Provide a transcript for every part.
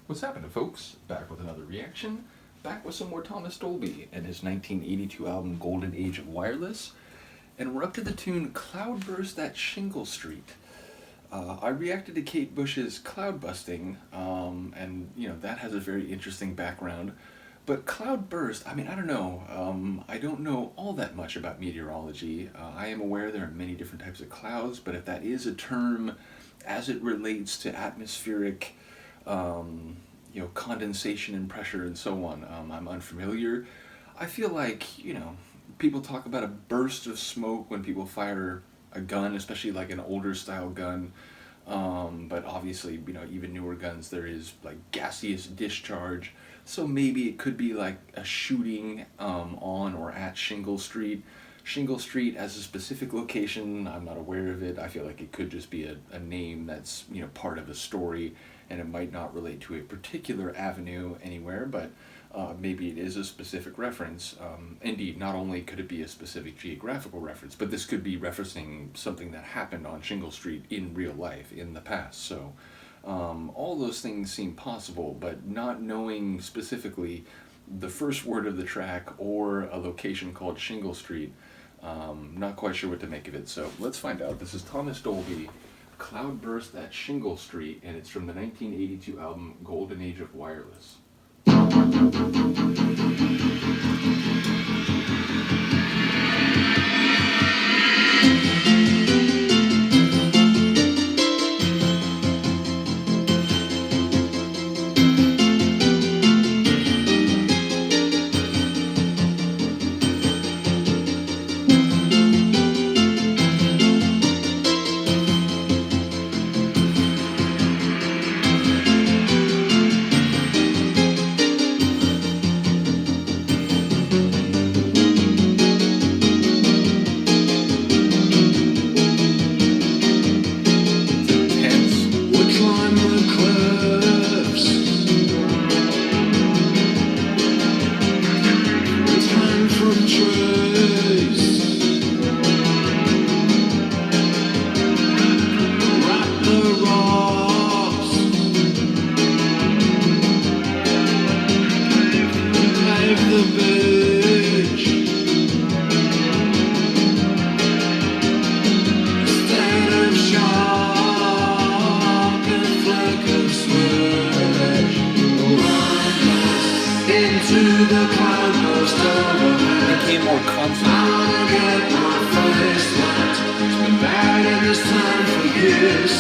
What's happening, folks? Back with another reaction. Back with some more Thomas Dolby and his 1982 album Golden Age of Wireless. And we're up to the tune Cloudburst at Shingle Street. I reacted to Kate Bush's Cloud Busting, and that has a very interesting background. But Cloudburst, I don't know. I don't know all that much about meteorology. I am aware there are many different types of clouds, but if that is a term as it relates to atmospheric condensation and pressure and so on, I'm unfamiliar. I feel like, people talk about a burst of smoke when people fire a gun, especially like an older style gun. But obviously, even newer guns, there is like gaseous discharge. So maybe it could be like a shooting on or at Shingle Street. Shingle Street as a specific location, I'm not aware of it. I feel like it could just be a name that's part of a story, and it might not relate to a particular avenue anywhere, but maybe it is a specific reference. Indeed, not only could it be a specific geographical reference, but this could be referencing something that happened on Shingle Street in real life in the past. So all those things seem possible, but not knowing specifically the first word of the track or a location called Shingle Street, not quite sure what to make of it. So let's find out. This is Thomas Dolby, Cloudburst at Shingle Street, and it's from the 1982 album Golden Age of Wireless. The Cloudburst overhead. Became more constant. I wanna get my face wet. It's been bad in this time for years.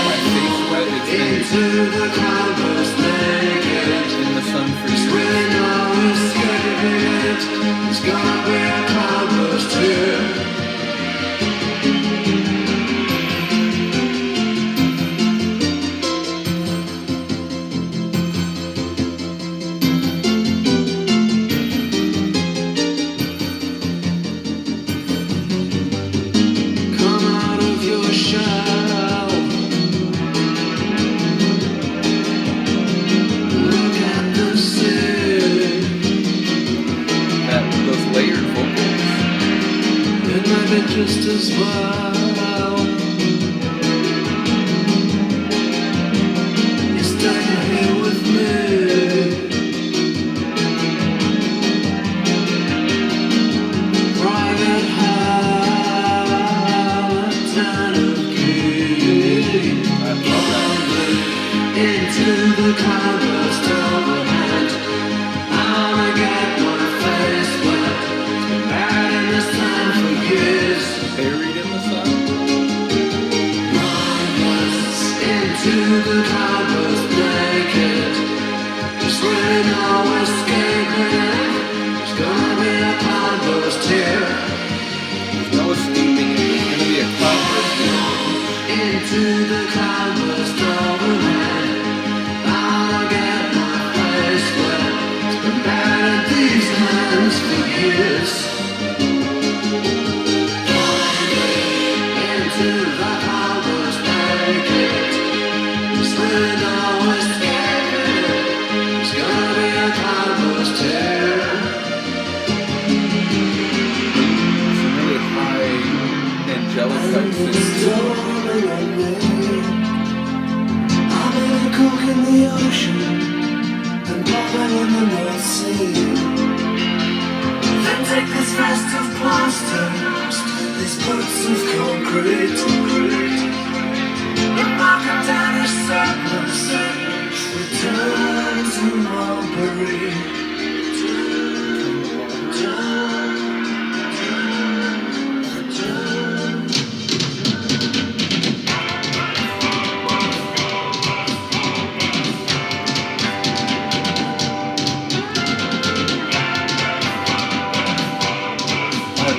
My face wet. It's Into the Cloudburst naked. in the sun for There's years. really no escaping it. There's gonna be a Cloudburst here. Just as well. You stay here with me. Private high, town of key. Into the Cloudburst overhead. I wanna get my face wet. It's been bad in this time for years. Buried in the sun. Into the Cloudburst naked. There's really no escaping. There's gonna be a Cloudburst here. There's no escaping it. There's gonna be a cloudburst here. Into the Cloudburst overhead. I wanna get my face wet. It's been bad at these times for years. Into the Cloudburst naked. There's really no escaping. There's gonna be a Cloudburst here. Some really high angelic type things. ocean and bobbing in the North Sea. Then take this vest of plaster, these boots of concrete, and mark a Danish surplus, return to Mulberry.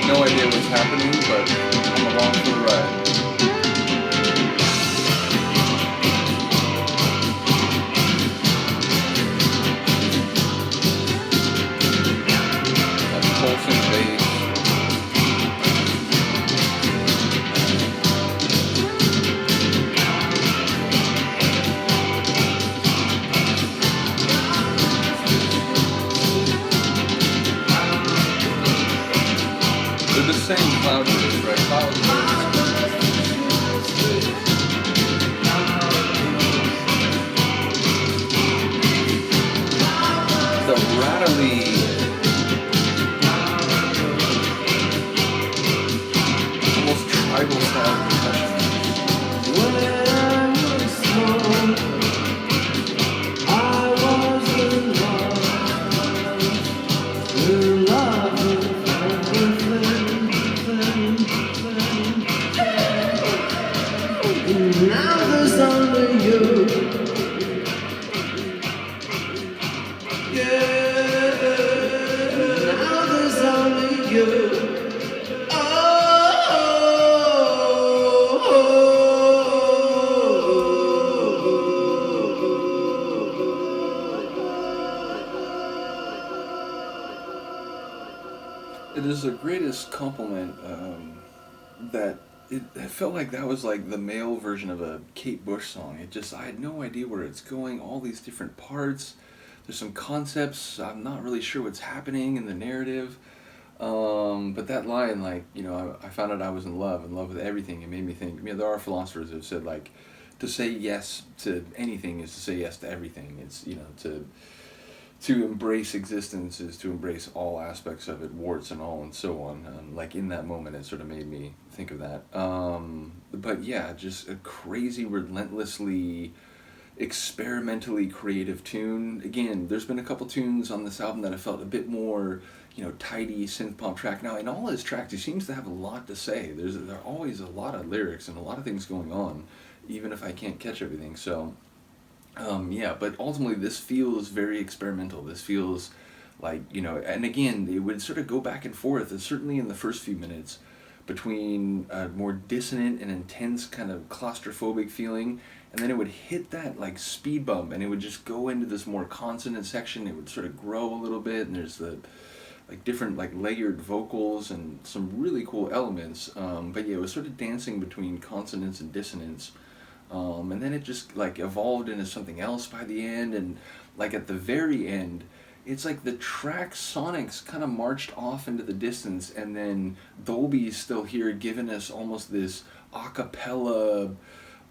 No idea what's happening, but I'm along for the ride. That pulsing bass. They're the same Cloudburst, right? Cloudburst. The rattly, almost tribal style percussion. Now there's only you. Yeah. Now there's only you. It is the greatest compliment that it felt like that was like the male version of a Kate Bush song. I had no idea where it's going, all these different parts. There's some concepts, I'm not really sure what's happening in the narrative. But that line, like, I found out I was in love with everything. It made me think, there are philosophers who have said, like, to say yes to anything is to say yes to everything. It's, to embrace existence is to embrace all aspects of it, warts and all, and so on. Like in that moment, it sort of made me think of that. But yeah, just a crazy, relentlessly, experimentally creative tune. Again, there's been a couple tunes on this album that I felt a bit more, tidy synth pop track. Now, in all his tracks, he seems to have a lot to say. There are always a lot of lyrics and a lot of things going on, even if I can't catch everything. So. Yeah, but ultimately this feels very experimental. This feels like, and again, it would sort of go back and forth, and certainly in the first few minutes, between a more dissonant and intense kind of claustrophobic feeling, and then it would hit that like speed bump, and it would just go into this more consonant section. It would sort of grow a little bit, and there's the like different like layered vocals and some really cool elements. But yeah, it was sort of dancing between consonance and dissonance. And then it just like evolved into something else by the end, and like at the very end, it's like the track sonics kind of marched off into the distance, and then Dolby's still here giving us almost this a cappella,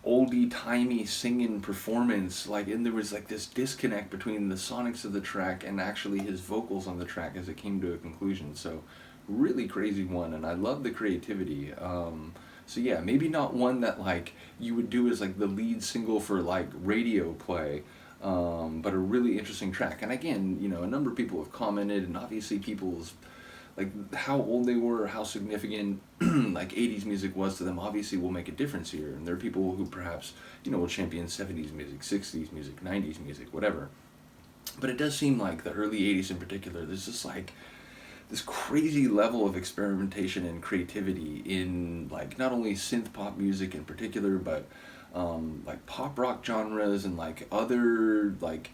oldie-timey singing performance, and there was like this disconnect between the sonics of the track and actually his vocals on the track as it came to a conclusion. So really crazy one, and I love the creativity. So yeah, maybe not one that like you would do as like the lead single for like radio play, but a really interesting track. And again, a number of people have commented, and obviously people's like how old they were, or how significant like 80s music was to them obviously will make a difference here. And there are people who perhaps, will champion 70s music, 60s music, 90s music, whatever. But it does seem like the early 80s in particular, there's just like this crazy level of experimentation and creativity in like not only synth pop music in particular, but like pop rock genres and like other like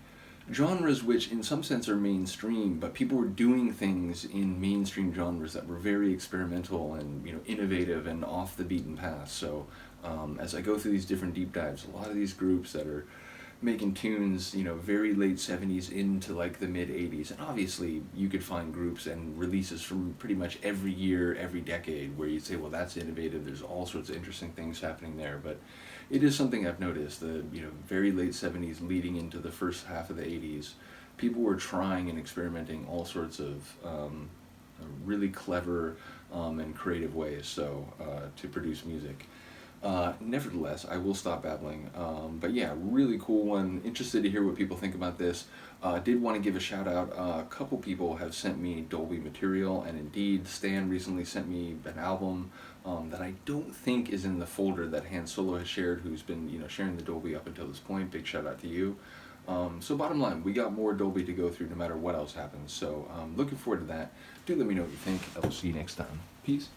genres which in some sense are mainstream, but people were doing things in mainstream genres that were very experimental and innovative and off the beaten path. So as I go through these different deep dives, a lot of these groups that are making tunes, very late 70s into like the mid 80s. And obviously you could find groups and releases from pretty much every year, every decade, where you'd say, well, that's innovative. There's all sorts of interesting things happening there. But it is something I've noticed. The very late '70s, leading into the first half of the '80s, people were trying and experimenting all sorts of really clever and creative ways to produce music. Nevertheless, I will stop babbling. But yeah, really cool one. Interested to hear what people think about this. Did want to give a shout out. A couple people have sent me Dolby material, and indeed, Stan recently sent me an album that I don't think is in the folder that Han Solo has shared, who's been sharing the Dolby up until this point. Big shout out to you. So bottom line, we got more Dolby to go through no matter what else happens. So looking forward to that. Do let me know what you think. I will see you next time. Peace.